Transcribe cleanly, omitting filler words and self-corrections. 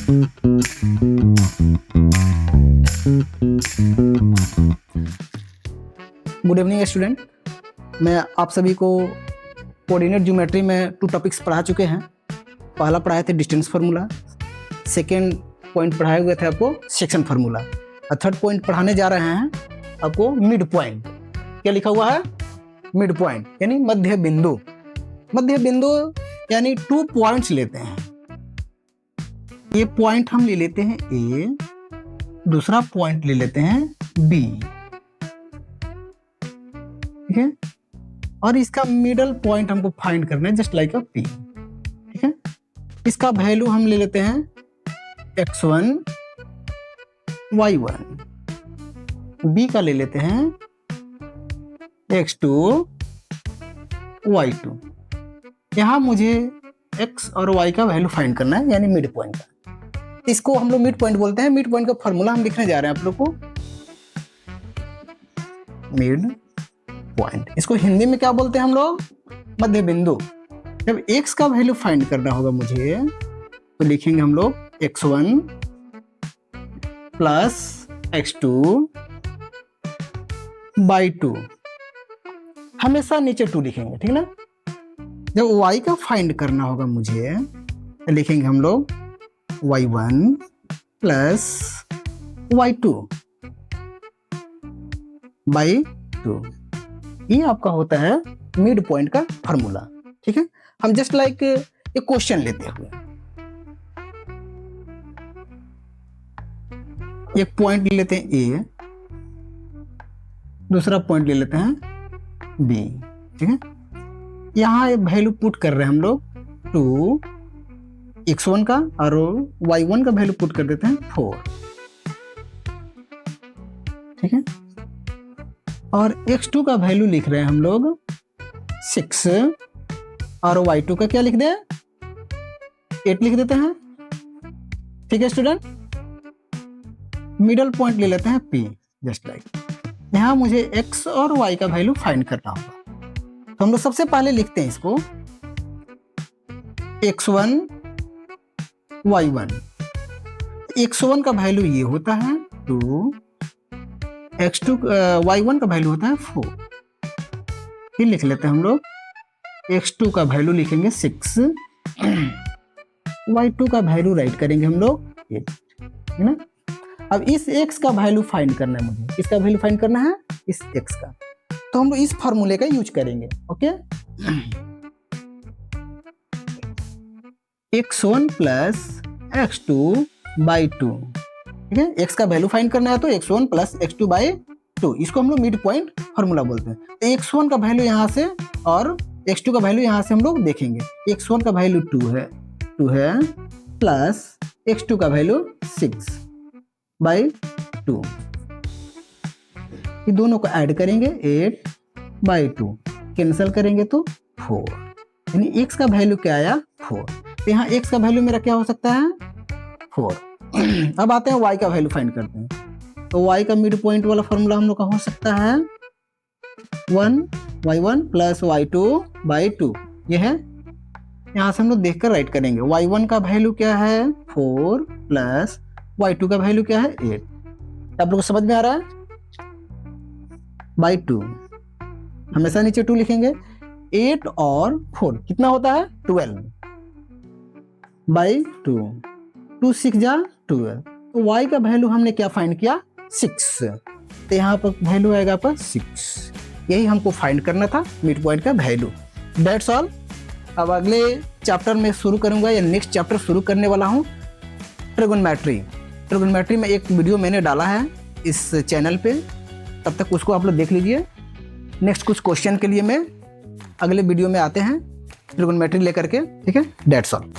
Good evening student, मैं आप सभी को कोऑर्डिनेट ज्योमेट्री में 2 टॉपिक्स पढ़ा चुके हैं। पहला पढ़ाए थे डिस्टेंस फार्मूला, सेकेंड पॉइंट पढ़ाए हुए थे आपको सेक्शन फार्मूला, और थर्ड पॉइंट पढ़ाने जा रहे हैं आपको मिड पॉइंट। क्या लिखा हुआ है? मिड पॉइंट यानी मध्य बिंदु। मध्य बिंदु यानी 2 पॉइंट्स लेते हैं। ये पॉइंट हम ले लेते हैं ए, दूसरा पॉइंट ले लेते हैं बी, ठीक है, और इसका मिडल पॉइंट हमको फाइंड करना है, जस्ट लाइक अ पी, ठीक है। इसका वैल्यू हम ले लेते हैं x1 y1, बी का ले लेते हैं x2 y2। यहां मुझे x और y का वैल्यू फाइंड करना है, यानी मिड पॉइंट का। इसको हम लोग मिड पॉइंट बोलते हैं। मिड पॉइंट का फॉर्मूला हम लिखने जा रहे हैं आप लोग को, मिड पॉइंट। इसको हिंदी में क्या बोलते हैं हम लोग? मध्य बिंदु। जब x का वैल्यू फाइंड करना होगा मुझे, तो लिखेंगे हम लोग x1 प्लस x2 बाई 2, हमेशा नीचे 2 लिखेंगे, ठीक ना। जब y का फाइंड करना होगा मुझे, तो लिखेंगे हम लोग y1 प्लस y2 बाई 2। ये आपका होता है मिड पॉइंट का फार्मूला, ठीक है। हम जस्ट लाइक एक क्वेश्चन लेते हुए एक पॉइंट ले लेते हैं ए, दूसरा पॉइंट ले लेते हैं बी, ठीक है। यहां वैल्यू पुट कर रहे हैं हम लोग 2, x1 का, और y1 का वैल्यू पुट कर देते हैं 4, ठीक है। और x2 का वैल्यू लिख रहे हैं हम लोग 6, और y2 का क्या लिख दें? 8 लिख देते हैं, ठीक है स्टूडेंट। मिडल पॉइंट ले लेते हैं P, जस्ट लाइक। यहां मुझे x और y का वैल्यू फाइंड करना होगा, तो हम लोग सबसे पहले लिखते हैं इसको x1 y1। x1 का वैल्यू ये होता है 2, x2 y1 का वैल्यू होता है 4। फिर लिख लेते हैं हम लोग x2 का वैल्यू लिखेंगे 6, y2 का वैल्यू राइट करेंगे हम लोग 8, है ना। अब इस x का वैल्यू फाइंड करना है मुझे। किसका वैल्यू फाइंड करना है? इस x का। तो हम लोग इस फार्मूले का यूज करेंगे, okay. x1 plus x2 by 2, ठीक है। x का वैल्यू फाइंड करना है, तो x1 प्लस x2 बाई 2, इसको हम लोग मिड पॉइंट फार्मूला बोलते हैं। तो x1 का वैल्यू यहाँ से और x2 का वैल्यू यहाँ से हम लोग देखेंगे। x1 का वैल्यू 2 है, प्लस x2 का वैल्यू 6 बाई 2, ये दोनों को ऐड करेंगे 8 बाई 2, कैंसिल करेंगे तो 4, यानी x का वैल्यू क्या आया? 4। तो यहाँ x का वैल्यू मेरा क्या हो सकता है? 4। अब आते हैं y का वैल्यू फाइंड करते हैं। तो y का मिड पॉइंट वाला फॉर्मूला हम लोग का हो सकता है 1y1 प्लस y2 बाई 2, ये है। यहाँ से हम लोग देखकर राइट करेंगे। y1 का वैल्यू क्या है? 4, प्लस y2 का वैल्यू क्या है? 8। आप लोग को समझ में आ रहा है? बाई 2, हमेशा नीचे 2 लिखेंगे। 8 और 4 कितना होता है? 12 बाई 2, 2 6 जा 12। तो y का वैल्यू हमने क्या फाइंड किया? 6। तो यहाँ पर वैल्यू आएगा पर 6। यही हमको फाइंड करना था, मिड पॉइंट का वैल्यू। That's all. अब अगले चैप्टर में शुरू करूंगा, या नेक्स्ट चैप्टर शुरू करने वाला हूँ ट्रिगोनोमेट्री। ट्रिगोनोमेट्री में एक वीडियो मैंने डाला है इस चैनल पे, तब तक उसको आप लोग देख लीजिए। नेक्स्ट कुछ क्वेश्चन के लिए मैं अगले वीडियो में आते हैं ट्रिगोनोमेट्री लेकर के, ठीक है। That's all.